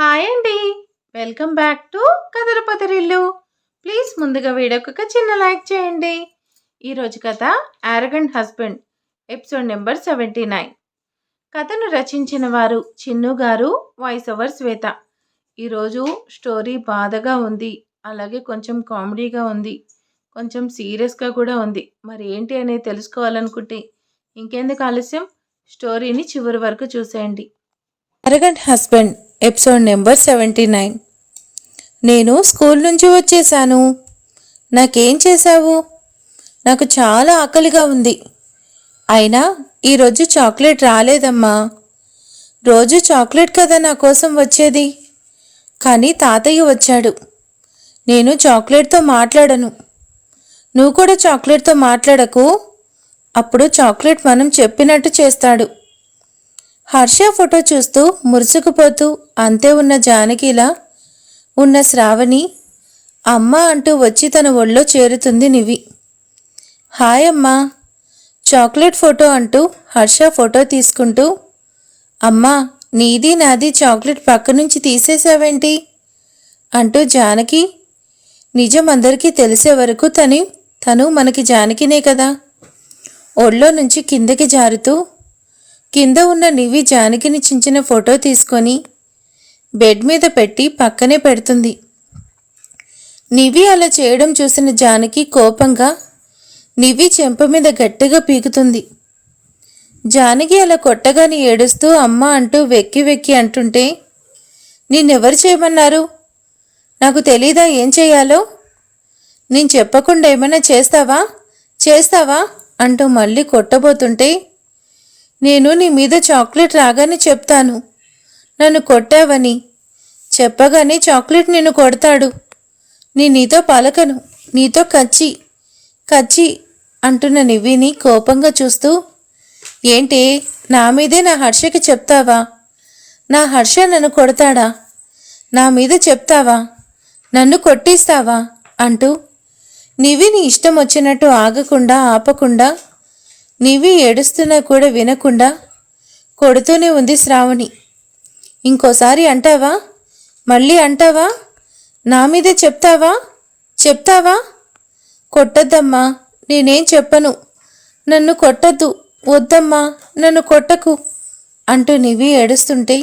Hi అండి. Welcome back to కథల పొదరిల్లు. Please ముందుగా వీడియోకి ఒక చిన్న లైక్ చేయండి. ఈరోజు కథ యారగెంట్ హస్బెండ్ ఎపిసోడ్ నెంబర్ 79. కథను రచించిన వారు చిన్ను గారు, వాయిస్ ఓవర్ శ్వేత. ఈరోజు స్టోరీ బాధగా ఉంది, అలాగే కొంచెం కామెడీగా ఉంది, కొంచెం సీరియస్గా కూడా ఉంది. మరి ఏంటి అనేది తెలుసుకోవాలనుకుంటే ఇంకెందుకు ఆలస్యం, స్టోరీని చివరి వరకు చూసేయండి. Arrogant husband episode number 79. నేను స్కూల్ నుంచి వచ్చేసాను. నాకేం చేశావు? నాకు చాలా ఆకలిగా ఉంది. అయినా ఈరోజు చాక్లెట్ రాలేదమ్మా. రోజు చాక్లెట్ కదా నా కోసం వచ్చేది. కానీ తాతయ్య వచ్చాడు. నేను చాక్లెట్తో మాట్లాడను. నువ్వు కూడా చాక్లెట్తో మాట్లాడకు. అప్పుడు చాక్లెట్ మనం చెప్పినట్టు చేస్తాడు. హర్ష ఫోటో చూస్తూ మురుసుకుపోతూ అంతే ఉన్న జానకిలా ఉన్న శ్రావణి అమ్మ అంటూ వచ్చి తన ఒళ్ళో చేరుతుంది నివి. హాయ్ అమ్మా. చాక్లెట్ ఫోటో అంటూ హర్ష ఫోటో తీసుకుంటూ, అమ్మా నీది నాది చాక్లెట్ పక్క నుంచి తీసేసావేంటి అంటూ జానకి నిజం అందరికీ తెలిసే వరకు తను మనకి జానకినే కదా. ఒళ్ళో నుంచి కిందకి జారుతూ కింద ఉన్న నివి జానకిని చించిన ఫోటో తీసుకొని బెడ్ మీద పెట్టి పక్కనే పెడుతుంది. నివి అలా చేయడం చూసిన జానకి కోపంగా నివి చెంప మీద గట్టిగా పీకుతుంది. జానకి అలా కొట్టగాని ఏడుస్తూ అమ్మ అంటూ వెక్కి వెక్కి అంటుంటే, నిన్నెవరు చేయమన్నారు? నాకు తెలీదా ఏం చేయాలో? నేను చెప్పకుండా ఏమైనా చేస్తావా అంటూ మళ్ళీ కొట్టబోతుంటే, నేను నీ మీద చాక్లెట్ రాగానే చెప్తాను నన్ను కొట్టావని. చెప్పగానే చాక్లెట్ నిన్ను కొడతాడు. నీతో పలకను, నీతో కచ్చి అంటున్న నివిని కోపంగా చూస్తూ, ఏంటి నా మీదే నా హర్షకి చెప్తావా? నా హర్ష నన్ను కొడతాడా? నా మీద చెప్తావా? నన్ను కొట్టిస్తావా అంటూ నివిని ఇష్టం వచ్చినట్టు ఆపకుండా నివి ఏడుస్తున్నా కూడా వినకుండా కొడుతూనే ఉంది శ్రావణి. ఇంకోసారి అంటావా? మళ్ళీ అంటావా? నా మీదే చెప్తావా? కొట్టద్దమ్మా, నేనేం చెప్పను. నన్ను కొట్టద్దు, వద్దమ్మా, నన్ను కొట్టకు అంటూ నివి ఏడుస్తుంటే,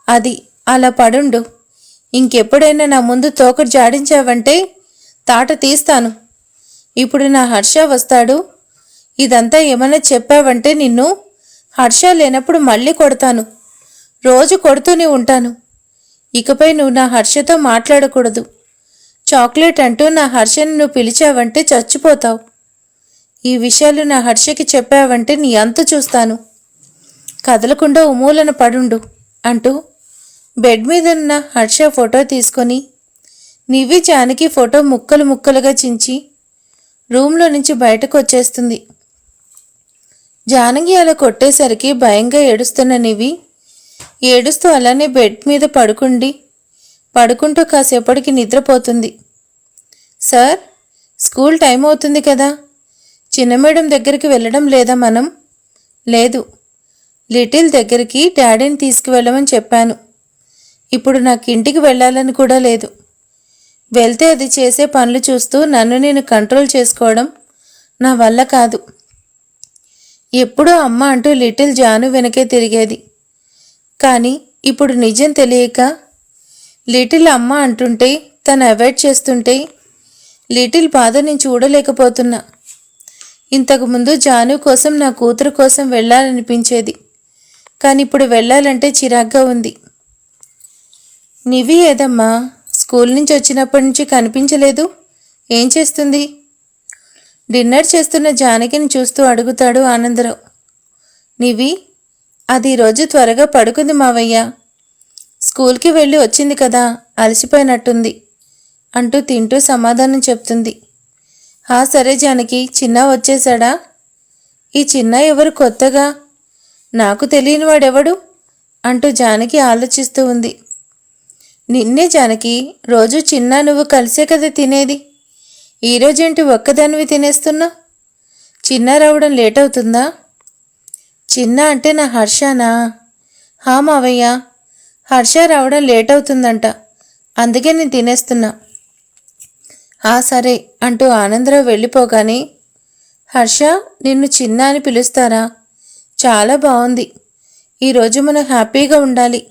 అది అలా పడుండు. ఇంకెప్పుడైనా నా ముందు తోకడు జాడించావంటే తాట తీస్తాను. ఇప్పుడు నా హర్ష వస్తాడు. ఇదంతా ఏమన్నా చెప్పావంటే నిన్ను హర్ష లేనప్పుడు మళ్ళీ కొడతాను. రోజు కొడుతూనే ఉంటాను. ఇకపై నువ్వు నా హర్షతో మాట్లాడకూడదు. చాక్లెట్ అంటూ నా హర్షని నువ్వు పిలిచావంటే చచ్చిపోతావు. ఈ విషయాలు నా హర్షకి చెప్పావంటే నీ అంతు చూస్తాను. కదలకుండా ఉమూలన పడుండు అంటూ బెడ్ మీద ఉన్న హర్ష ఫోటో తీసుకొని నివి జానకి ఫోటో ముక్కలుగా చించి రూమ్లో నుంచి బయటకు వచ్చేస్తుంది. జానకి అలా కొట్టేసరికి భయంగా ఏడుస్తున్న నివి ఏడుస్తూ అలానే బెడ్ మీద పడుకుంటూ కాసేపటికి నిద్రపోతుంది. సార్, స్కూల్ టైం అవుతుంది కదా, చిన్న మేడం దగ్గరికి వెళ్ళడం లేదా మనం? లేదు, లిటిల్ దగ్గరికి డాడీని తీసుకువెళ్ళమని చెప్పాను. ఇప్పుడు నాకు ఇంటికి వెళ్ళాలని కూడా లేదు. వెళ్తే అది చేసే పనులు చూస్తూ నన్ను నేను కంట్రోల్ చేసుకోవడం నా వల్ల కాదు. ఎప్పుడూ అమ్మ అంటూ లిటిల్ జాను వెనకే తిరిగేది. కానీ ఇప్పుడు నిజం తెలియక లిటిల్ అమ్మ అంటుంటే తను అవాయిడ్ చేస్తుంటే లిటిల్ బాధ నేను చూడలేకపోతున్నా. ఇంతకుముందు జాను కోసం నా కూతురు కోసం వెళ్ళాలనిపించేది. కానీ ఇప్పుడు వెళ్ళాలంటే చిరాగ్గా ఉంది. నివి ఏదమ్మా, స్కూల్ నుంచి వచ్చినప్పటి నుంచి కనిపించలేదు. ఏం చేస్తుంది? డిన్నర్ చేస్తున్న జానకిని చూస్తూ అడుగుతాడు ఆనందరావు. నివి, అది ఈరోజు త్వరగా పడుకుంది మావయ్య. స్కూల్కి వెళ్ళి వచ్చింది కదా, అలసిపోయినట్టుంది అంటూ తింటూ సమాధానం చెప్తుంది. సరే జానకి, చిన్న వచ్చేశాడా? ఈ చిన్న ఎవరు కొత్తగా? నాకు తెలియని వాడెవడు అంటూ జానకి ఆలోచిస్తూ ఉంది. నిన్నే జానకి, రోజు చిన్న నువ్వు కలిసే కదా తినేది. ఈరోజేంటి ఒక్కదానివి తినేస్తున్నా? చిన్న రావడం లేట్ అవుతుందా? చిన్న అంటే నా హర్షనా? మావయ్య, హర్ష రావడం లేట్ అవుతుందంట, అందుకే నేను తినేస్తున్నా. సరే అంటూ ఆనందరావు వెళ్ళిపోగానే, హర్ష, నిన్ను చిన్న అని పిలుస్తారా? చాలా బాగుంది. ఈరోజు మనం హ్యాపీగా ఉండాలి.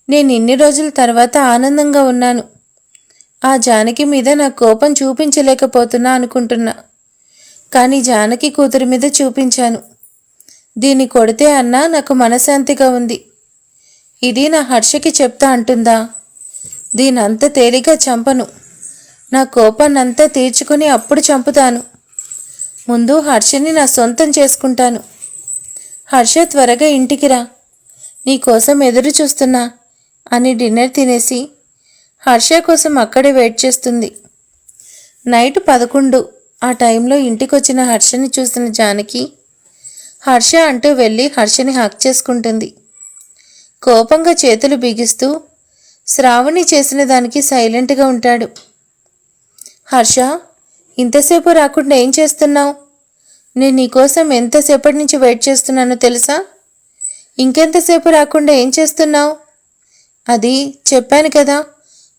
నేను ఇన్ని రోజుల తర్వాత ఆనందంగా ఉన్నాను. ఆ జానకి మీద నా కోపం చూపించలేకపోతున్నా అనుకుంటున్నా, కానీ జానకి కూతురి మీద చూపించాను. దీన్ని కొడితే అన్నా నాకు మనశ్శాంతిగా ఉంది. ఇది నా హర్షకి చెప్తా అంటుందా? దీనంత తేలిగా చంపను. నా కోపాన్నంతా తీర్చుకుని అప్పుడు చంపుతాను. ముందు హర్షని నా సొంతం చేసుకుంటాను. హర్ష, త్వరగా ఇంటికి రా, నీకోసం ఎదురు చూస్తున్నా అని డిన్నర్ తినేసి హర్ష కోసం అక్కడే వెయిట్ చేస్తుంది. నైట్ 11 ఆ టైంలో ఇంటికొచ్చిన హర్షని చూసిన జానకి హర్ష అంటూ వెళ్ళి హర్షని హక్ చేసుకుంటుంది. కోపంగా చేతులు బిగిస్తూ శ్రావణి చేసిన దానికి సైలెంట్గా ఉంటాడు. హర్ష, ఇంతసేపు రాకుండా ఏం చేస్తున్నావు? నేను నీకోసం ఎంతసేపటి నుంచి వెయిట్ చేస్తున్నానో తెలుసా? ఇంకెంతసేపు రాకుండా ఏం చేస్తున్నావు? అది చెప్పాను కదా,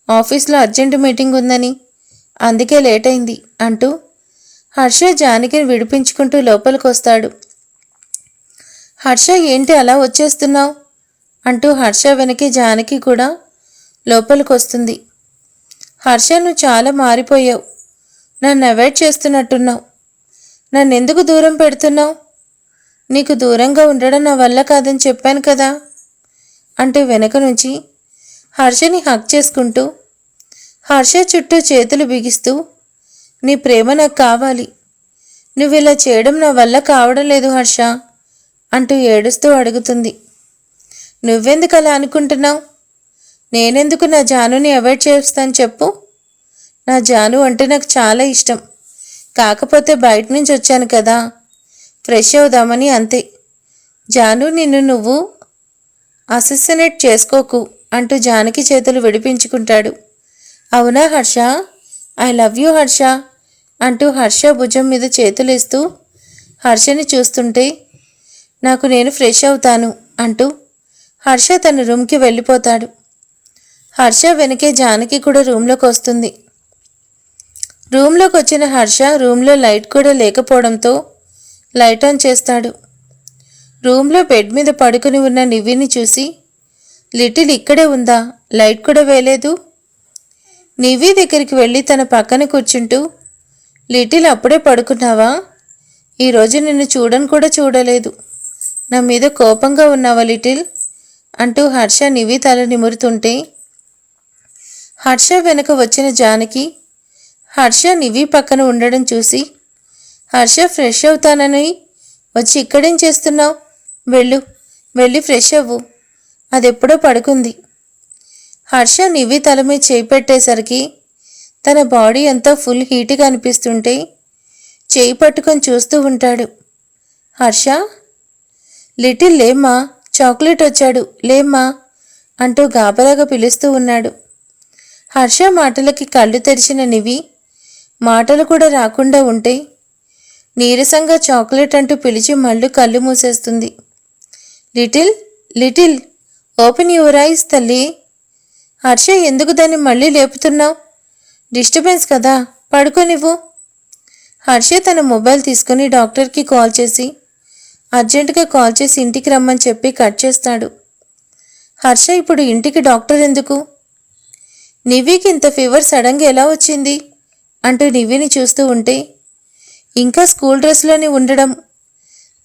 ఆఫీస్లో అర్జెంటు మీటింగ్ ఉందని, అందుకే లేట్ అయింది అంటూ హర్ష జానకిని విడిపించుకుంటూ లోపలికి వస్తాడు. హర్ష, ఏంటి అలా వచ్చేస్తున్నావు అంటూ హర్ష వెనకే జానకి కూడా లోపలికి వస్తుంది. హర్ష, నువ్వు చాలా మారిపోయావు. నన్ను అవాయిడ్ చేస్తున్నట్టున్నావు. నన్నెందుకు దూరం పెడుతున్నావు? నీకు దూరంగా ఉండడం నా వల్ల కాదని చెప్పాను కదా అంటూ వెనక నుంచి హర్షని హక్ చేసుకుంటూ హర్ష చుట్టూ చేతులు బిగిస్తూ, నీ ప్రేమ నాకు కావాలి. నువ్వు ఇలా చేయడం నా వల్ల కావడం లేదు హర్ష అంటూ ఏడుస్తూ అడుగుతుంది. నువ్వెందుకు అలా అనుకుంటున్నావు? నేనెందుకు నా జానుని అవాయిడ్ చేస్తాను చెప్పు? నా జాను అంటే నాకు చాలా ఇష్టం. కాకపోతే బయట నుంచి వచ్చాను కదా, ఫ్రెష్ అవుదామని అంతే. జాను, నిన్ను నువ్వు అసెసినేట్ చేసుకోకు అంటూ జానకి చేతులు విడిపించుకుంటాడు. అవునా Harsha, I love you Harsha అంటూ హర్ష భుజం మీద చేతులేస్తూ హర్షని చూస్తుంటే, నాకు నేను ఫ్రెష్ అవుతాను అంటూ హర్ష తన రూమ్కి వెళ్ళిపోతాడు. హర్ష వెనకే జానకి కూడా రూమ్లోకి వస్తుంది. రూమ్లోకి వచ్చిన హర్ష రూమ్లో లైట్ కూడా లేకపోవడంతో లైట్ ఆన్ చేస్తాడు. రూమ్లో బెడ్ మీద పడుకుని ఉన్న నివిని చూసి, లిటిల్ ఇక్కడే ఉందా? లైట్ కూడా వేయలేదు. నివి దగ్గరికి వెళ్ళి తన పక్కన కూర్చుంటూ, లిటిల్ అప్పుడే పడుకున్నావా? ఈరోజు నిన్ను చూడను కూడా చూడలేదు. నా మీద కోపంగా ఉన్నావా లిటిల్ అంటూ హర్ష నివి తల నిమురుతుంటే, హర్ష వెనక వచ్చిన జానకి హర్ష నివి పక్కన ఉండడం చూసి, హర్ష, ఫ్రెష్ అవుతానని వచ్చి ఇక్కడేం చేస్తున్నావు? వెళ్ళి ఫ్రెష్ అవ్వు, అదెప్పుడో పడుకుంది. హర్ష నివి తల మీద చేయి పెట్టేసరికి తన బాడీ అంతా ఫుల్ హీట్గా అనిపిస్తుంటే చేయి పట్టుకొని చూస్తూ ఉంటాడు. హర్ష, లిటిల్ లేమ్మా, చాక్లెట్ వచ్చాడు, లేమ్మా అంటూ గాబరాగా పిలుస్తూ ఉన్నాడు. హర్ష మాటలకి కళ్ళు తెరిచిన నివి మాటలు కూడా రాకుండా ఉంటే నీరసంగా చాక్లెట్ అంటూ పిలిచి మళ్ళీ కళ్ళు మూసేస్తుంది. లిటిల్ ఓపెన్ యువర్ ఐస్ తల్లి. హర్ష, ఎందుకు దాన్ని మళ్ళీ లేపుతున్నావు? డిస్టర్బెన్స్ కదా, పడుకోనివ్వు. హర్ష తన మొబైల్ తీసుకుని డాక్టర్కి కాల్ చేసి అర్జెంటుగా కాల్ చేసి ఇంటికి రమ్మని చెప్పి కట్ చేస్తాడు. హర్ష, ఇప్పుడు ఇంటికి డాక్టర్ ఎందుకు? నివికి ఇంత ఫీవర్ సడన్గా ఎలా వచ్చింది అంటూ నివిని చూస్తూ ఉంటే, ఇంకా స్కూల్ డ్రెస్లోనే ఉండడం,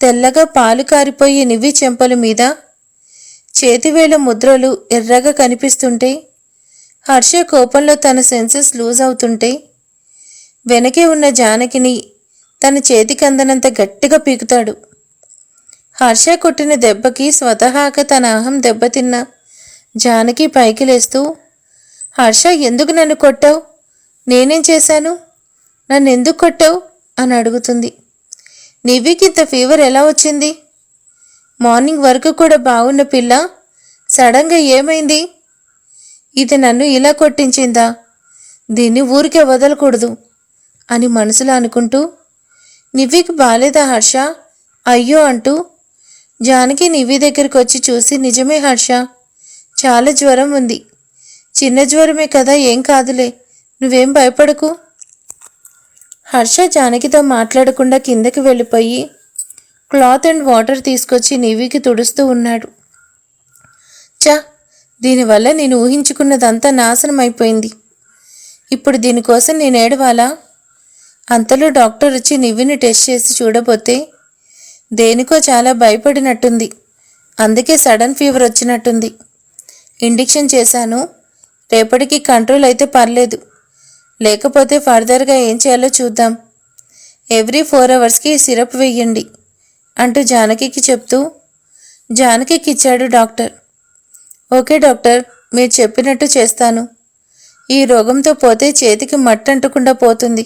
తెల్లగా పాలు కారిపోయే నివి చెంపల మీద చేతివేళ్ల ముద్రలు ఎర్రగా కనిపిస్తుంటే హర్ష కోపంలో తన సెన్సెస్ లూజ్ అవుతుంటే వెనకే ఉన్న జానకిని తన చేతికి అందనంత గట్టిగా పీకుతాడు. హర్ష కొట్టిన దెబ్బకి స్వతహాగా తన అహం దెబ్బతిన్న జానకి పైకి లేస్తూ, హర్ష, ఎందుకు నన్ను కొట్టావు? నేనేం చేశాను? నన్ను ఎందుకు కొట్టావు అని అడుగుతుంది. నివికి ఇంత ఫీవర్ ఎలా వచ్చింది? మార్నింగ్ వరకు కూడా బాగున్న పిల్ల సడన్గా ఏమైంది? ఇది నన్ను ఇలా కొట్టించిందా? దీన్ని ఊరికే వదలకూడదు అని మనసులో అనుకుంటూ, నివికి బాలేదా హర్ష? అయ్యో అంటూ జానకి నివి దగ్గరికి వచ్చి చూసి, నిజమే హర్ష, చాలా జ్వరం ఉంది. చిన్న జ్వరమే కదా, ఏం కాదులే, నువ్వేం భయపడకు. హర్ష జానకితో మాట్లాడకుండా కిందకి వెళ్ళిపోయి క్లాత్ అండ్ వాటర్ తీసుకొచ్చి నివికి తుడుస్తూ ఉన్నాడు. చా, దీనివల్ల నేను ఊహించుకున్నదంతా నాశనం అయిపోయింది. ఇప్పుడు దీనికోసం నేను ఏడవాలా? అంతలో డాక్టర్ వచ్చి నివిని టెస్ట్ చేసి చూడబోతే దేనికో చాలా భయపడినట్టుంది. అందుకే సడన్ ఫీవర్ వచ్చినట్టుంది. ఇంజెక్షన్ చేశాను, రేపటికి కంట్రోల్ అయితే పర్లేదు, లేకపోతే ఫర్దర్గా ఏం చేయాలో చూద్దాం. ఎవ్రీ 4 అవర్స్కి సిరప్ వేయండి అంటూ జానకికి చెప్తూ జానకికి ఇచ్చాడు డాక్టర్. ఓకే డాక్టర్, మీరు చెప్పినట్టు చేస్తాను. ఈ రోగంతో పోతే చేతికి మట్టంటకుండా పోతుంది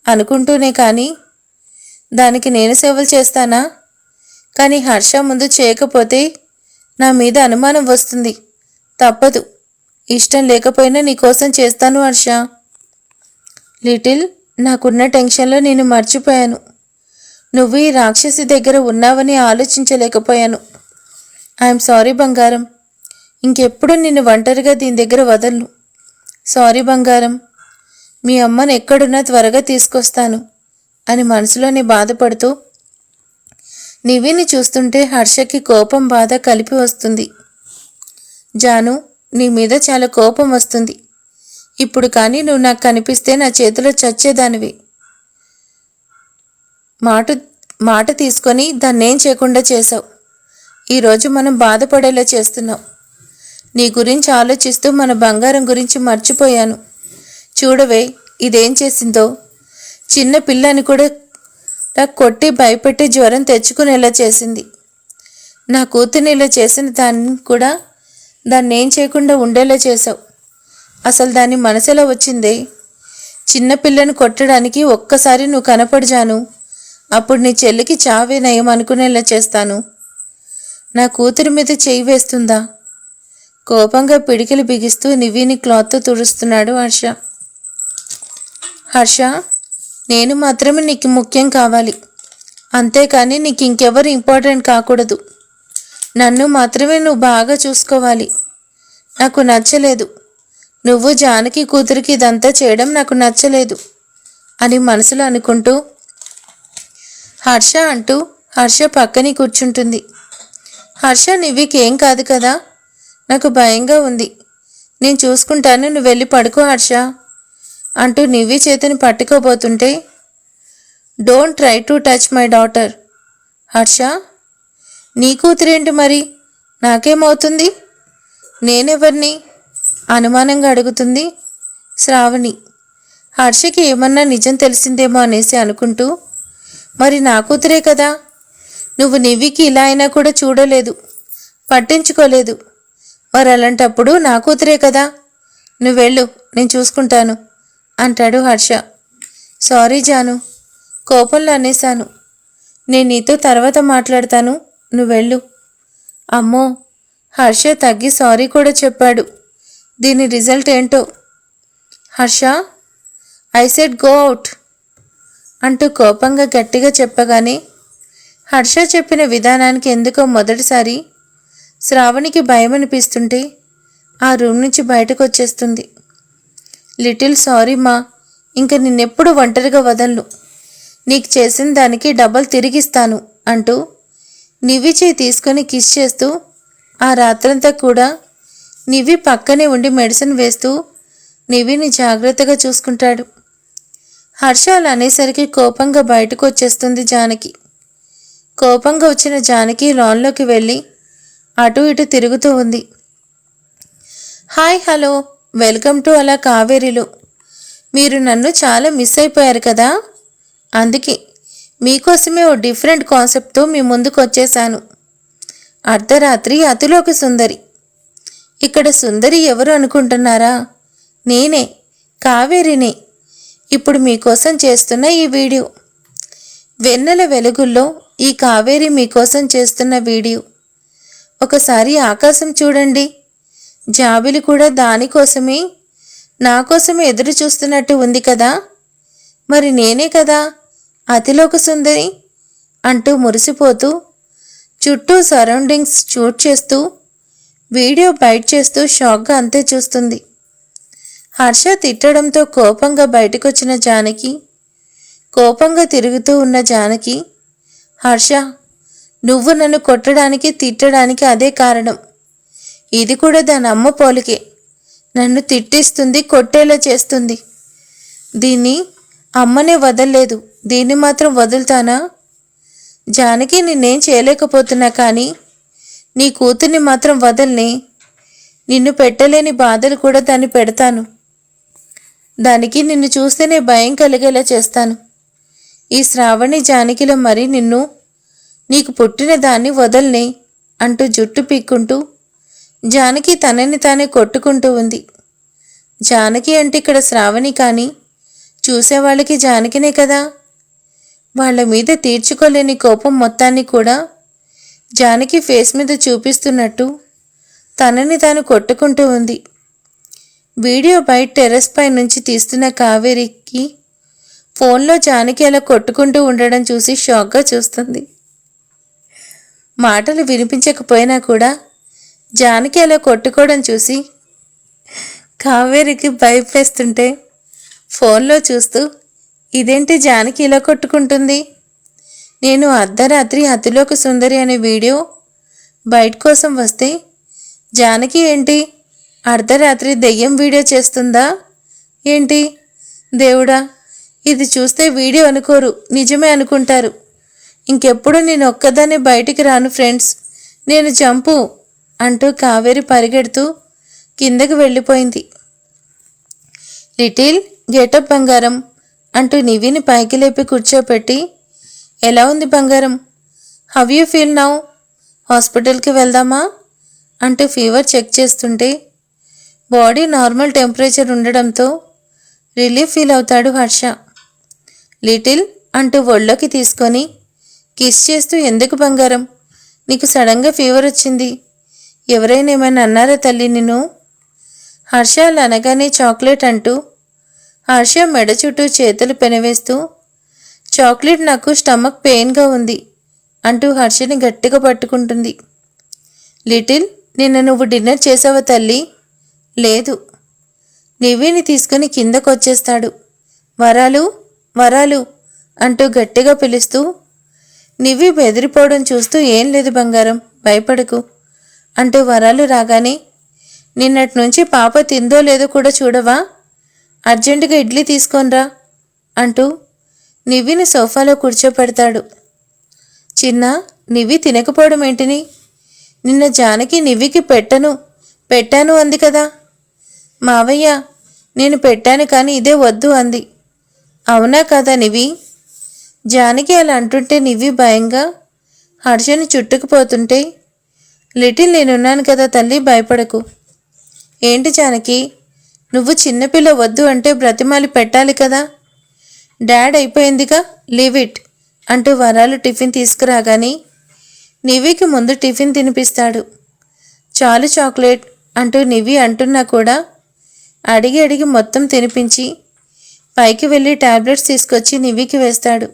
అనుకుంటూనే, కానీ దానికి నేను సేవలు చేస్తానా? కానీ హర్ష ముందు చేయకపోతే నా మీద అనుమానం వస్తుంది. తప్పదు, ఇష్టం లేకపోయినా నీకోసం చేస్తాను హర్ష. లిటిల్, నాకున్న టెన్షన్లో నేను మర్చిపోయాను. నువ్వు ఈ రాక్షసి దగ్గర ఉన్నావని ఆలోచించలేకపోయాను. ఐఎమ్ సారీ బంగారం. ఇంకెప్పుడు నిన్ను ఒంటరిగా దీని దగ్గర వదలను. సారీ బంగారం. మీ అమ్మను ఎక్కడున్నా త్వరగా తీసుకొస్తాను అని మనసులోనే బాధపడుతూ నివిని చూస్తుంటే హర్షకి కోపం బాధ కలిపి వస్తుంది. జాను, నీ మీద చాలా కోపం వస్తుంది ఇప్పుడు, కానీ నువ్వు నాకు కనిపిస్తే నా చేతిలో చచ్చేదానివి. మాట తీసుకొని దాన్నేం చేయకుండా చేశావు. ఈరోజు మనం బాధపడేలా చేస్తున్నావు. నీ గురించి ఆలోచిస్తూ మన బంగారం గురించి మర్చిపోయాను. చూడవే ఇదేం చేసిందో. చిన్న పిల్లని కూడా కొట్టి భయపెట్టి జ్వరం తెచ్చుకునేలా చేసింది. నా కూతుర్ని ఇలా చేసిన దాన్ని ఏం చేయకుండా ఉండేలా చేశావు. అసలు దాని మనసులో వచ్చిందే. చిన్న పిల్లని కొట్టడానికి ఒక్కసారి నువ్వు కనపడిజాను, అప్పుడు నీ చెల్లికి చావే నయం అనుకునేలా చేస్తాను. నా కూతురి మీద చేయి వేస్తుందా? కోపంగా పిడికిలు బిగిస్తూ నివిని క్లాత్తో తుడుస్తున్నాడు హర్ష. హర్ష, నేను మాత్రమే నీకు ముఖ్యం కావాలి, అంతేకాని నీకు ఇంకెవరు ఇంపార్టెంట్ కాకూడదు. నన్ను మాత్రమే నువ్వు బాగా చూసుకోవాలి. నాకు నచ్చలేదు, నువ్వు జానకి కూతురికి ఇదంతా చేయడం నాకు నచ్చలేదు అని మనసులో అనుకుంటూ హర్ష అంటూ హర్ష పక్కనే కూర్చుంటుంది. హర్ష, నివికి ఏం కాదు కదా? నాకు భయంగా ఉంది, నేను చూసుకుంటాను, నువ్వు వెళ్ళి పడుకో హర్ష అంటూ నివి చేతిని పట్టుకోబోతుంటే don't try to touch my daughter. Harsha, నీ కూతురేంటి మరి? నాకేమవుతుంది? నేనెవరిని? అనుమానంగా అడుగుతుంది శ్రావణి. హర్షకి ఏమన్నా నిజం తెలిసిందేమో అనేసి అనుకుంటూ, మరి నా కూతురే కదా, నువ్వు నివికి ఇలా అయినా కూడా చూడలేదు, పట్టించుకోలేదు, మరి అలాంటప్పుడు నా కూతురే కదా, నువ్వు వెళ్ళు, నేను చూసుకుంటాను అంటాడు హర్ష. సారీ జాను, కోపంలో అనేశాను, నేను నీతో తర్వాత మాట్లాడతాను, నువ్వు వెళ్ళు. అమ్మో, హర్ష తగ్గి సారీ కూడా చెప్పాడు. దీని రిజల్ట్ ఏంటో. Harsha, I said go out అంటూ కోపంగా గట్టిగా చెప్పగానే హర్ష చెప్పిన విధానానికి ఎందుకో మొదటిసారి శ్రావణికి భయం అనిపిస్తుంటే ఆ రూమ్ నుంచి బయటకు వచ్చేస్తుంది. లిటిల్ సారీ మా, ఇంక నిన్నెప్పుడు ఒంటరిగా వదలను, నీకు చేసిన దానికి డబల్ తిరిగిస్తాను అంటూ నివి చేయి తీసుకొని కిస్ చేస్తూ ఆ రాత్రంతా కూడా నివి పక్కనే ఉండి మెడిసిన్ వేస్తూ నివిని జాగ్రత్తగా చూసుకుంటాడు. హర్ష అలా అనేసరికి కోపంగా బయటకు వచ్చేస్తుంది జానకి. కోపంగా వచ్చిన జానకి లాన్లోకి వెళ్ళి అటు ఇటు తిరుగుతూ ఉంది. హాయ్, హలో, వెల్కమ్ టు అలా కావేరిలో. మీరు నన్ను చాలా మిస్ అయిపోయారు కదా, అందుకే మీకోసమే ఓ డిఫరెంట్ కాన్సెప్ట్తో మీ ముందుకు వచ్చేసాను. అర్ధరాత్రి అతిలోక సుందరి. ఇక్కడ సుందరి ఎవరు అనుకుంటున్నారా? నేనే, కావేరినే. ఇప్పుడు మీకోసం చేస్తున్న ఈ వీడియో. వెన్నెల వెలుగుల్లో ఈ కావేరి మీకోసం చేస్తున్న వీడియో. ఒకసారి ఆకాశం చూడండి, జాబిలి కూడా దానికోసమే, నా కోసమే ఎదురు చూస్తున్నట్టు ఉంది కదా. మరి నేనే కదా అతిలోక సుందరి అంటూ మురిసిపోతూ చుట్టూ సరౌండింగ్స్ షూట్ చేస్తూ వీడియో బైట్ చేస్తూ షాక్గా అంతే చూస్తుంది. హర్ష తిట్టడంతో కోపంగా బయటకొచ్చిన జానకి, కోపంగా తిరుగుతూ ఉన్న జానకి, హర్ష, నువ్వు నన్ను కొట్టడానికి తిట్టడానికి అదే కారణం. ఇది కూడా దాని అమ్మ పోలికే. నన్ను తిట్టిస్తుంది, కొట్టేలా చేస్తుంది. దీన్ని అమ్మనే వదల్లేదు, దీన్ని మాత్రం వదులుతానా? జానకి, నిన్నేం చేయలేకపోతున్నా కానీ నీ కూతుర్ని మాత్రం వదల్ని. నిన్ను పెట్టలేని బాధలు కూడా దాన్ని పెడతాను. దానికి నిన్ను చూస్తేనే భయం కలిగేలా చేస్తాను. ఈ శ్రావణి జానకిలో మరి నీకు పుట్టిన దాన్ని వదల్ని అంటూ జుట్టు పీక్కుంటూ జానకి తనని తానే కొట్టుకుంటూ ఉంది. జానకి అంటే ఇక్కడ శ్రావణి కానీ చూసేవాళ్ళకి జానకినే కదా. వాళ్ళ మీద తీర్చుకోలేని కోపం మొత్తాన్ని కూడా జానకి ఫేస్ మీద చూపిస్తున్నట్టు తనని తాను కొట్టుకుంటూ ఉంది. వీడియో బయట టెర్రస్ పై నుంచి తీస్తున్న కావేరికి ఫోన్లో జానకి అలా కొట్టుకుంటూ ఉండడం చూసి షాక్గా చూస్తుంది. మాటలు వినిపించకపోయినా కూడా జానకి అలా కొట్టుకోవడం చూసి కావేరికి భయపేస్తుంటే ఫోన్లో చూస్తూ, ఇదేంటి జానకి ఇలా కొట్టుకుంటుంది? నేను అర్ధరాత్రి అతిలోక సుందరి అనే వీడియో బయట కోసం వస్తే జానకి ఏంటి అర్ధరాత్రి దెయ్యం వీడియో చేస్తుందా ఏంటి? దేవుడా, ఇది చూస్తే వీడియో అనుకోరు, నిజమే అనుకుంటారు. ఇంకెప్పుడు నేను ఒక్కదాన్ని బయటికి రాను ఫ్రెండ్స్, నేను జంపు అంటూ కావేరి పరిగెడుతూ కిందకు వెళ్ళిపోయింది. లిటిల్ గెటప్ బంగారం అంటూ నివిని పైకి లేపి కూర్చోపెట్టి, ఎలా ఉంది బంగారం, హౌ యూ ఫీల్ నౌ, హాస్పిటల్కి వెళ్దామా అంటూ ఫీవర్ చెక్ చేస్తుంటే బాడీ నార్మల్ టెంపరేచర్ ఉండడంతో రిలీఫ్ ఫీల్ అవుతాడు హర్ష. లిటిల్ అంటూ ఒళ్ళోకి తీసుకొని కిస్ చేస్తూ, ఎందుకు బంగారం, నీకు సడన్గా ఫీవర్ వచ్చింది, ఎవరైనా ఏమైనా అన్నారా తల్లి నిన్ను? హర్ష అలా అనగానే చాక్లెట్ అంటూ హర్ష మెడ చుట్టూ చేతులు పెనవేస్తూ, చాక్లెట్ నాకు స్టమక్ పెయిన్గా ఉంది అంటూ హర్షని గట్టిగా పట్టుకుంటుంది. లిటిల్, నిన్న నువ్వు డిన్నర్ చేసావా తల్లి? లేదు. నివిని తీసుకుని కిందకు వచ్చేస్తాడు. వరాలు వరాలు అంటూ గట్టిగా పిలుస్తూ, నివి బెదిరిపోవడం చూస్తూ, ఏం లేదు బంగారం, భయపడకు అంటూ వరాలు రాగానే, నిన్నటి నుంచి పాప తిందో లేదో కూడా చూడవా, అర్జెంటుగా ఇడ్లీ తీసుకొనిరా అంటూ నివిని సోఫాలో కూర్చోపెడతాడు. చిన్న, నివి తినకపోవడం ఏంటిని? నిన్న జానకి నివికి పెట్టాను అంది కదా. మావయ్య, నేను పెట్టాను కానీ ఇదే వద్దు అంది. అవునా కదా నివి? జానకి అలా అంటుంటే నివి భయంగా హర్షని చుట్టుకుపోతుంటే, లిటిల్, నేనున్నాను కదా తల్లి, భయపడకు. ఏంటి జానకి, నువ్వు చిన్నపిల్ల వద్దు అంటే బ్రతిమాలి పెట్టాలి కదా. డాడ్ అయిపోయిందిగా, లీవ్ ఇట్ అంటూ వరాలు టిఫిన్ తీసుకురాగాని నివికి ముందు టిఫిన్ తినిపిస్తాడు. చాలు చాక్లెట్ అంటూ నివి అంటున్నా కూడా అడిగి అడిగి మొత్తం తినిపించి పైకి వెళ్ళి టాబ్లెట్స్ తీసుకొచ్చి నివికి వేస్తాడు.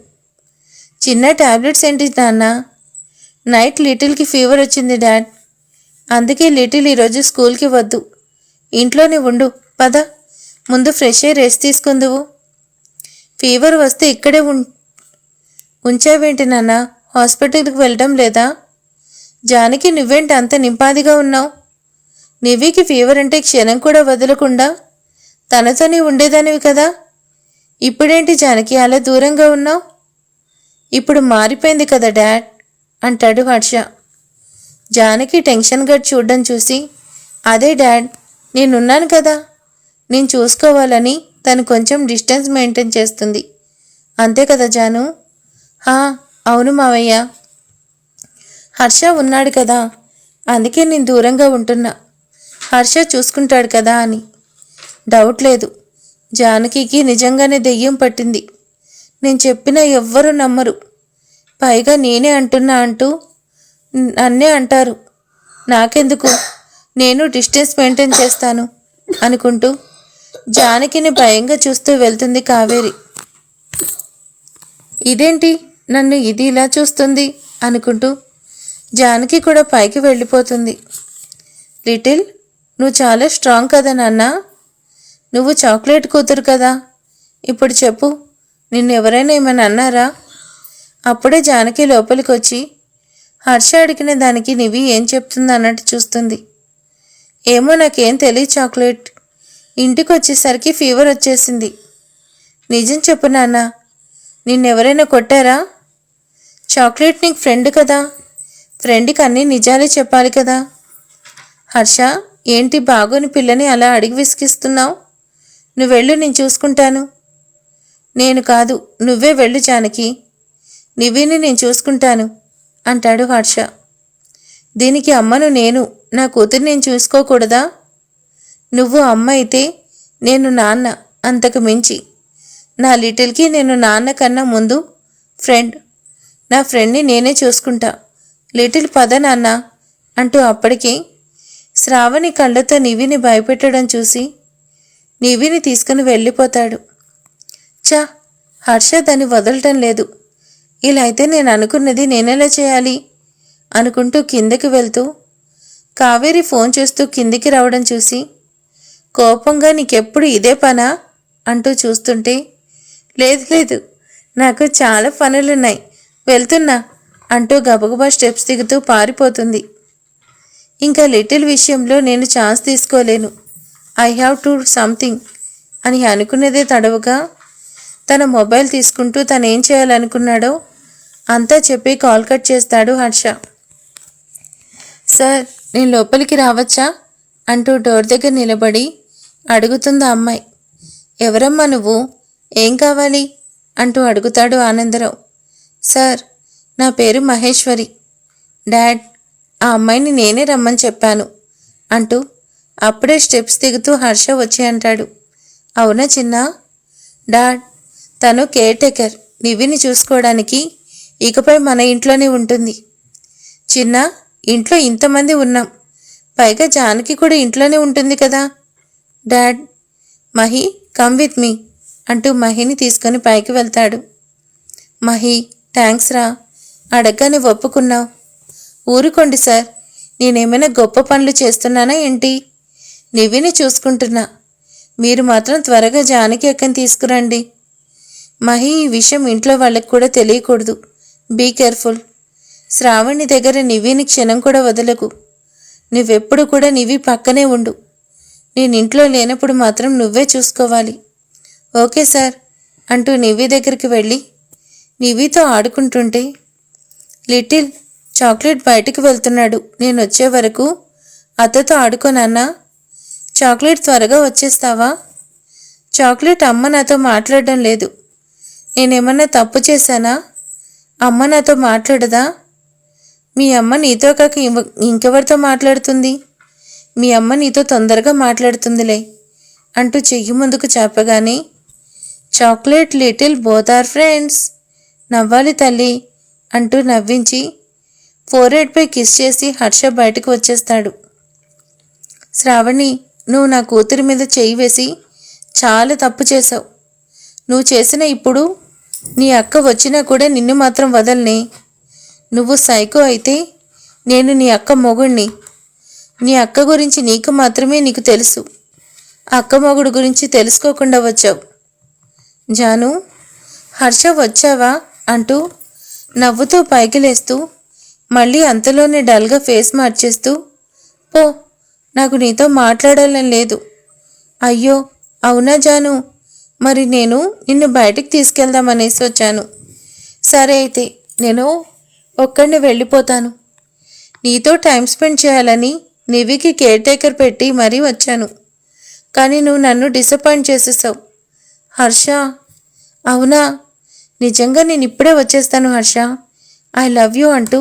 చిన్న టాబ్లెట్స్ ఏంటి నాన్న? నైట్ లిటిల్కి ఫీవర్ వచ్చింది డాడ్, అందుకే లిటిల్ ఈరోజు స్కూల్కి వద్దు, ఇంట్లోనే ఉండు, పద, ముందు ఫ్రెష్ అయ్యి రెస్ట్ తీసుకుందువు. ఫీవర్ వస్తే ఇక్కడే ఉంచావేంటి నాన్న, హాస్పిటల్కి వెళ్ళడం లేదా? జానకి, నువ్వేంటి అంత నింపాదిగా ఉన్నావు? నివికి ఫీవర్ అంటే క్షణం కూడా వదలకుండా తనతోనే ఉండేదానివి కదా, ఇప్పుడేంటి జానకి అలా దూరంగా ఉన్నావు? ఇప్పుడు మారిపోయింది కదా డాడ్ అంటాడు హర్ష. జానకి టెన్షన్గా చూడడం చూసి, అదే డాడ్, నేనున్నాను కదా, నేను చూసుకోవాలని తను కొంచెం డిస్టెన్స్ మెయింటైన్ చేస్తుంది, అంతే కదా జాను? అవును మావయ్య, హర్ష ఉన్నాడు కదా, అందుకే నేను దూరంగా ఉంటున్నా, హర్ష చూసుకుంటాడు కదా అని. డౌట్ లేదు, జానకికి నిజంగానే దెయ్యం పట్టింది, నేను చెప్పినా ఎవ్వరూ నమ్మరు, పైగా నేనే అంటున్నా అంటూ నన్నే అంటారు, నాకెందుకు, నేను డిస్టెన్స్ మెయింటైన్ చేస్తాను అనుకుంటూ జానకిని భయంగా చూస్తూ వెళ్తుంది కావేరి. ఇదేంటి నన్ను ఇది ఇలా చూస్తుంది అనుకుంటూ జానకి కూడా పైకి వెళ్ళిపోతుంది. లిటిల్, నువ్వు చాలా స్ట్రాంగ్ కదా నాన్న. నువ్వు చాక్లెట్ కూతురు కదా. ఇప్పుడు చెప్పు, నిన్నెవరైనా ఏమైనా అన్నారా? అప్పుడే జానకి లోపలికి వచ్చి హర్ష అడిగిన దానికి నివి ఏం చెప్తుంది అన్నట్టు చూస్తుంది. ఏమో నాకేం తెలియదు చాక్లెట్. ఇంటికి వచ్చేసరికి ఫీవర్ వచ్చేసింది. నిజం చెప్పు నాన్న, నిన్నెవరైనా కొట్టారా? చాక్లెట్ నీకు ఫ్రెండ్ కదా, ఫ్రెండ్కి అన్నీ నిజాలే చెప్పాలి కదా. హర్ష, ఏంటి బాగోని పిల్లని అలా అడిగి విసిగిస్తున్నావు? నువ్వు వెళ్ళు, నేను చూసుకుంటాను. నేను కాదు, నువ్వే వెళ్ళు జానకి. నివిని నేను చూసుకుంటాను అంటాడు హర్ష. దీనికి అమ్మను నేను, నా కూతురు నేను చూసుకోకూడదా? నువ్వు అమ్మ అయితే నేను నాన్న, అంతకు మించి. నా లిటిల్కి నేను నాన్న కన్నా ముందు ఫ్రెండ్. నా ఫ్రెండ్ని నేనే చూసుకుంటా. లిటిల్ పద నాన్న అంటూ అప్పటికే శ్రావణి కళ్ళతో నివిని భయపెట్టడం చూసి నివిని తీసుకుని వెళ్ళిపోతాడు. చా, హర్ష దాన్ని వదలటం లేదు. ఇలా అయితే నేను అనుకున్నది నేనెలా చేయాలి అనుకుంటూ కిందకి వెళ్తూ కావేరి ఫోన్ చేస్తూ కిందికి రావడం చూసి కోపంగా నీకెప్పుడు ఇదే పనా అంటూ చూస్తుంటే, లేదు లేదు, నాకు చాలా పనులున్నాయి, వెళ్తున్నా అంటూ గబగబా స్టెప్స్ దిగుతూ పారిపోతుంది. ఇంకా లిటిల్ విషయంలో నేను ఛాన్స్ తీసుకోలేను, ఐ హ్యావ్ టు సంథింగ్ అని అనుకున్నదే తడవుగా తన మొబైల్ తీసుకుంటూ తను ఏం చేయాలనుకున్నాడో అంతా చెప్పి కాల్ కట్ చేస్తాడు హర్ష. సార్, నేను లోపలికి రావచ్చా అంటూ డోర్ దగ్గర నిలబడి అడుగుతుంది అమ్మాయి. ఎవరమ్మా నువ్వు, ఏం కావాలి అంటూ అడుగుతాడు ఆనందరావు. సార్, నా పేరు మహేశ్వరి. డాడ్, ఆ అమ్మాయిని నేనే రమ్మని చెప్పాను అంటూ అప్పుడే స్టెప్స్ దిగుతూ హర్ష వచ్చి అంటాడు. అవునా చిన్నా? డాడ్, తను కేర్ టేకర్, నివిని చూసుకోవడానికి ఇకపై మన ఇంట్లోనే ఉంటుంది. చిన్న, ఇంట్లో ఇంతమంది ఉన్నాం, పైగా జానకి కూడా ఇంట్లోనే ఉంటుంది కదా. Dad, Mahi come with me అంటూ మహిని తీసుకొని పైకి వెళ్తాడు. మహి, థ్యాంక్స్ రా, అడగగానే ఒప్పుకున్నావు. ఊరుకోండి సార్, నేనేమైనా గొప్ప పనులు చేస్తున్నానా ఏంటి? నివిని చూసుకుంటున్నా, మీరు మాత్రం త్వరగా జానకి అక్కని తీసుకురండి. మహి, ఈ విషయం ఇంట్లో వాళ్ళకి కూడా తెలియకూడదు, బీ కేర్ఫుల్. శ్రావణి దగ్గర నివిని క్షణం కూడా వదలకు. నువ్వెప్పుడు కూడా నివి పక్కనే ఉండు. నేను ఇంట్లో లేనప్పుడు మాత్రం నువ్వే చూసుకోవాలి. ఓకే సార్ అంటూ నివి దగ్గరికి వెళ్ళి నివితో ఆడుకుంటుంటే, లిటిల్, చాక్లెట్ బయటికి వెళ్తున్నాడు, నేను వచ్చే వరకు అత్తతో ఆడుకోనన్నా. చాక్లెట్ త్వరగా వచ్చేస్తావా? చాక్లెట్, అమ్మ నాతో మాట్లాడడం లేదు. నేనేమన్నా తప్పు చేశానా? అమ్మ నాతో మాట్లాడదా? మీ అమ్మ నీతో కాక ఇంకెవరితో మాట్లాడుతుంది? మీ అమ్మ నీతో తొందరగా మాట్లాడుతుందిలే అంటూ చెయ్యి ముందుకు చెప్పగానే, chocolate, little both are friends, నవ్వాలి తల్లి అంటూ నవ్వించి ఫోర్హెడ్పై కిస్ చేసి హర్ష బయటకు వచ్చేస్తాడు. శ్రావణి, నువ్వు నా కూతురి మీద చెయ్యి వేసి చాలా తప్పు చేసావు. నువ్వు చేసిన ఇప్పుడు నీ అక్క వచ్చినా కూడా నిన్ను మాత్రం వదలనే. నువ్వు సైకో అయితే నేను నీ అక్క మొగుణ్ణి. నీ అక్క గురించి నీకు మాత్రమే నీకు తెలుసు, అక్క మొగుడు గురించి తెలుసుకోకుండా వచ్చావు. జాను, హర్ష వచ్చావా అంటూ నవ్వుతూ పైకి లేస్తూ మళ్ళీ అంతలోనే డల్గా ఫేస్ మార్చేస్తూ, పో, నాకు నీతో మాట్లాడాలని లేదు. అయ్యో అవునా జాను, మరి నేను నిన్ను బయటికి తీసుకెళ్దామనేసి వచ్చాను. సరే అయితే నేను ఒక్కడిని వెళ్ళిపోతాను. నీతో టైం స్పెండ్ చేయాలని నివికి కేర్ టేకర్ పెట్టి మరీ వచ్చాను, కానీ నువ్వు నన్ను డిసప్పాయింట్ చేసేసావు. హర్ష, అవునా, నిజంగా నేను ఇప్పుడే వచ్చేస్తాను హర్ష, ఐ లవ్ యూ అంటూ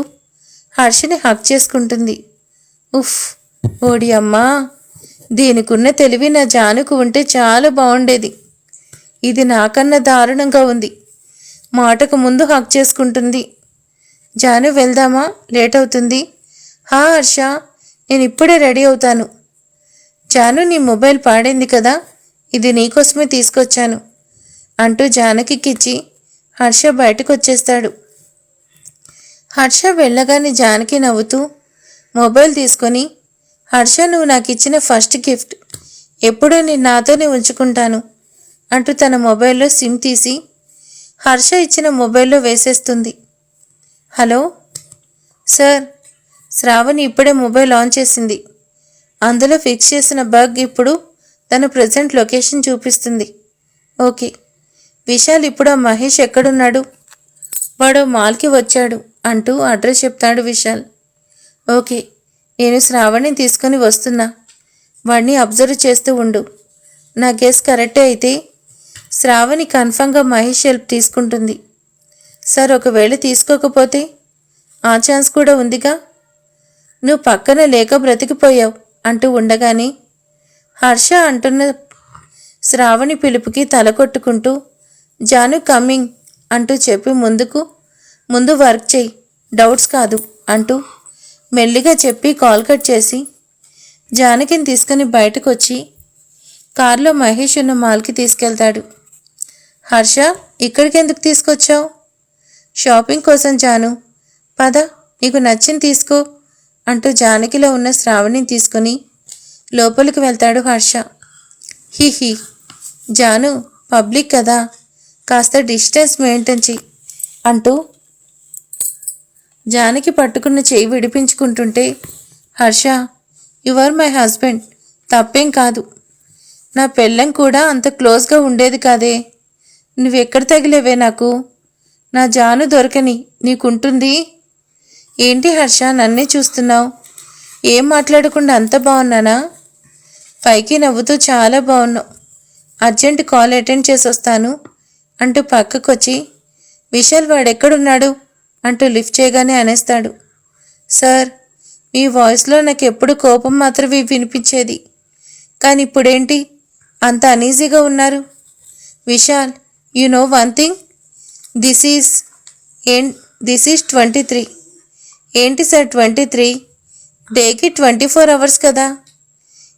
హర్షని హక్ చేసుకుంటుంది. ఉఫ్, ఓడి అమ్మా, దీనికున్న తెలివి నా జానుకు ఉంటే చాలా బాగుండేది. ఇది నాకన్నా దారుణంగా ఉంది. మాటకు ముందు హక్ చేసుకుంటుంది. జాను, వెళ్దామా? లేట్ అవుతుంది. హా హర్ష, నేను ఇప్పుడే రెడీ అవుతాను. జాను, నీ మొబైల్ పాడైంది కదా, ఇది నీకోసమే తీసుకొచ్చాను అంటూ జానకికిచ్చి హర్ష బయటకు వచ్చేస్తాడు. హర్ష వెళ్ళగానే జానకి నవ్వుతూ మొబైల్ తీసుకొని హర్ష, నువ్వు నాకు ఇచ్చిన ఫస్ట్ గిఫ్ట్. ఎప్పుడూ నేను నాతోనే ఉంచుకుంటాను అంటూ తన మొబైల్లో సిమ్ తీసి హర్ష ఇచ్చిన మొబైల్లో వేసేస్తుంది. హలో సార్, శ్రావణి ఇప్పుడే మొబైల్ ఆన్ చేసింది. అందులో ఫిక్స్ చేసిన బగ్ ఇప్పుడు తన ప్రజెంట్ లొకేషన్ చూపిస్తుంది. ఓకే. విశాల్ ఇప్పుడు ఆ మహేష్ ఎక్కడున్నాడు? వాడు మాల్కి వచ్చాడు అంటూ అడ్రస్ చెప్తాడు విశాల్. ఓకే, నేను శ్రావణిని తీసుకొని వస్తున్నా. వాడిని అబ్జర్వ్ చేస్తూ ఉండు. నా గెస్ కరెక్టే అయితే శ్రావణి కన్ఫర్మ్గా మహేష్ హెల్ప్ తీసుకుంటుంది. సార్, ఒకవేళ తీసుకోకపోతే ఆ ఛాన్స్ కూడా ఉందిగా. నువ్వు పక్కన లేక బ్రతికిపోయావు అంటూ ఉండగానే హర్ష అంటున్న శ్రావణి పిలుపుకి తల కొట్టుకుంటూ జాను కమింగ్ అంటూ చెప్పి ముందు వర్క్ చేయి, డౌట్స్ కాదు అంటూ మెల్లిగా చెప్పి కాల్ కట్ చేసి జానకిని తీసుకుని బయటకు వచ్చి కారులో మహేష్ ఉన్న మాల్కి తీసుకెళ్తాడు. హర్ష, ఇక్కడికి ఎందుకు తీసుకొచ్చావు? షాపింగ్ కోసం జాను. పద, నీకు నచ్చింది తీసుకో అంటూ జానకిలో ఉన్న శ్రావణిని తీసుకుని లోపలికి వెళ్తాడు హర్ష. హీ జాను, పబ్లిక్ కదా, కాస్త డిస్టెన్స్ మెయింటైన్ చెయ్యి అంటూ జానకి పట్టుకున్న చెయ్యి విడిపించుకుంటుంటే Harsha, you are my husband, తప్పేం కాదు. నా పెళ్ళం కూడా అంత క్లోజ్గా ఉండేది కాదే. నువ్వెక్కడ తగిలేవే నాకు? నా జాను దొరకని నీకుంటుంది. ఏంటి హర్ష, నన్నే చూస్తున్నావు? ఏం మాట్లాడకుండా అంత బాగున్నానా? పైకి నవ్వుతూ చాలా బాగున్నావు. అర్జెంట్ కాల్ అటెండ్ చేసి వస్తాను అంటూ పక్కకొచ్చి విశాల్ వాడెక్కడున్నాడు అంటూ లిఫ్ట్ చేయగానే అనేస్తాడు. సార్, మీ వాయిస్లో నాకు ఎప్పుడు కోపం మాత్రమే వినిపించేది, కానీ ఇప్పుడేంటి అంత అనీజీగా ఉన్నారు? Vishal, you know one thing, this is 23. ఏంటి సార్ 23? డేకి 24 అవర్స్ కదా.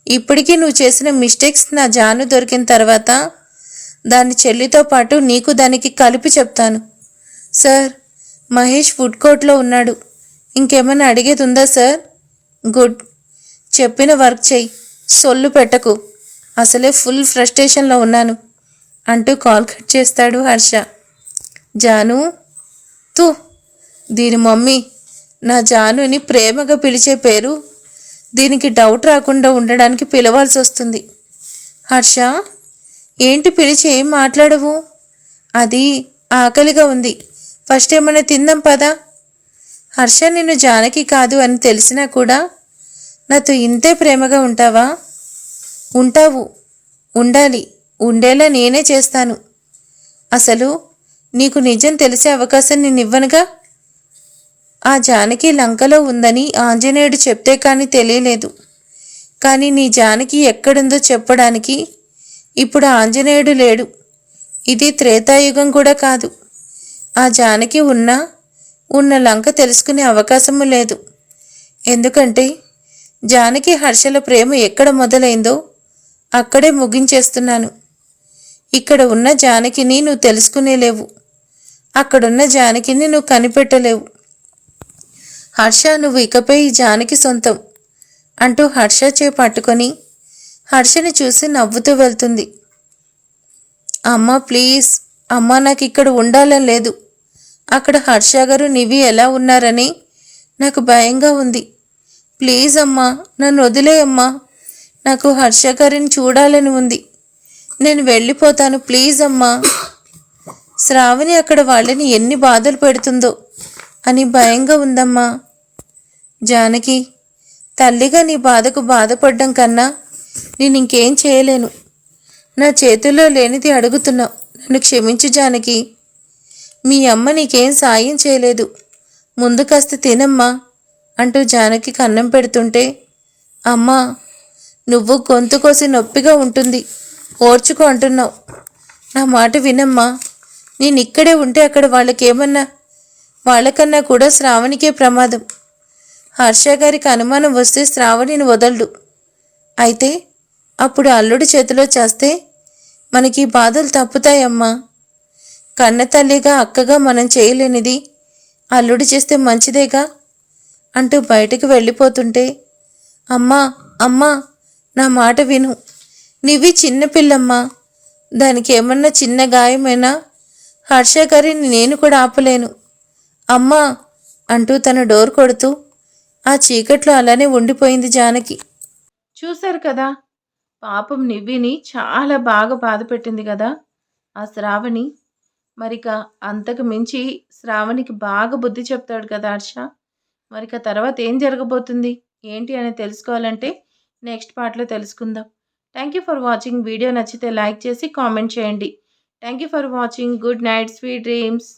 ఇప్పటికీ నువ్వు చేసిన మిస్టేక్స్ నా జాను దొరికిన తర్వాత దాని చెల్లితో పాటు నీకు దానికి కలిపి చెప్తాను. సార్, మహేష్ ఫుడ్ కోర్ట్లో ఉన్నాడు. ఇంకేమైనా అడిగేది ఉందా సార్? గుడ్, చెప్పిన వర్క్ చెయ్యి, సొల్లు పెట్టకు. అసలే ఫుల్ ఫ్రస్ట్రేషన్లో ఉన్నాను అంటూ కాల్ కట్ చేస్తాడు హర్ష. జాను, దీని మమ్మీ నా జానుని ప్రేమగా పిలిచే పేరు దీనికి డౌట్ రాకుండా ఉండడానికి పిలవాల్సి వస్తుంది. హర్ష, ఏంటి పిలిచి ఏం మాట్లాడవు? అది ఆకలిగా ఉంది, ఫస్ట్ ఏమైనా తిందాం పదా. హర్ష, నిన్ను జానకి కాదు అని తెలిసినా కూడా నాతో ఇంతే ప్రేమగా ఉంటావా? ఉంటావు, ఉండాలి, ఉండేలా నేనే చేస్తాను. అసలు నీకు నిజం తెలిసే అవకాశం నేను ఇవ్వనుగా. ఆ జానకి లంకలో ఉందని ఆంజనేయుడు చెప్తే కానీ తెలియలేదు. కానీ నీ జానకి ఎక్కడుందో చెప్పడానికి ఇప్పుడు ఆంజనేయుడు లేడు. ఇది త్రేతాయుగం కూడా కాదు. ఆ జానకి ఉన్న లంక తెలుసుకునే అవకాశము లేదు. ఎందుకంటే జానకి హర్షల ప్రేమ ఎక్కడ మొదలైందో అక్కడే ముగించేస్తున్నాను. ఇక్కడ ఉన్న జానకిని నువ్వు తెలుసుకునేలేవు, అక్కడున్న జానకిని నువ్వు కనిపెట్టలేవు. హర్ష, నువ్వు ఇకపై ఈ జానకి సొంతం అంటూ హర్ష చే పట్టుకొని హర్షని చూసి నవ్వుతూ వెళ్తుంది. అమ్మ ప్లీజ్, అమ్మ నాకు ఇక్కడ ఉండాలని లేదు. అక్కడ హర్ష గారు నివి ఎలా ఉన్నారని నాకు భయంగా ఉంది. ప్లీజ్ అమ్మా, నన్ను వదిలేయమ్మా. నాకు హర్ష గారిని చూడాలని ఉంది. నేను వెళ్ళిపోతాను, ప్లీజ్ అమ్మా. శ్రావణి అక్కడ వాళ్ళని ఎన్ని బాధలు పెడుతుందో అని భయంగా ఉందమ్మా. జానకి, తల్లిగా నీ బాధకు బాధపడ్డం కన్నా నేను ఇంకేం చేయలేను. నా చేతుల్లో లేనిది అడుగుతున్నావు, నన్ను క్షమించు జానకి. మీ అమ్మ నీకేం సాయం చేయలేదు, ముందు కాస్త తినమ్మా అంటూ జానకి అన్నం పెడుతుంటే, అమ్మా నువ్వు గొంతు కోసి నొప్పిగా ఉంటుంది, ఓర్చుకో అంటున్నావు. నా మాట వినమ్మా. నేను ఇక్కడే ఉంటే అక్కడ వాళ్ళకన్నా కూడా శ్రావణికే ప్రమాదం. హర్ష గారికి అనుమానం వస్తే శ్రావణిని వదలడు. అయితే అప్పుడు అల్లుడి చేతిలో చేస్తే మనకి బాధలు తప్పుతాయమ్మా. కన్న తల్లిగా అక్కగా మనం చేయలేనిది అల్లుడు చేస్తే మంచిదేగా అంటూ బయటకు వెళ్ళిపోతుంటే అమ్మా అమ్మా నా మాట విను. నివి చిన్నపిల్లమ్మా. దానికి ఏమన్నా చిన్న గాయమైనా హర్ష గారిని నేను కూడా ఆపలేను. అమ్మా అంటూ తన డోర్ కొడుతూ ఆ చీకట్లో అలానే ఉండిపోయింది జానకి. చూశారు కదా, పాపం నివ్విని చాలా బాగా బాధ పెట్టింది కదా ఆ శ్రావణి. మరిక అంతకు మించి శ్రావణికి బాగా బుద్ధి చెప్తాడు కదా హర్ష. మరిక తర్వాత ఏం జరగబోతుంది ఏంటి అని తెలుసుకోవాలంటే నెక్స్ట్ పార్ట్లో తెలుసుకుందాం. Thank you for watching. Video నచ్చితే లైక్ చేసి కామెంట్ చేయండి. Thank you for watching. Good night, sweet dreams.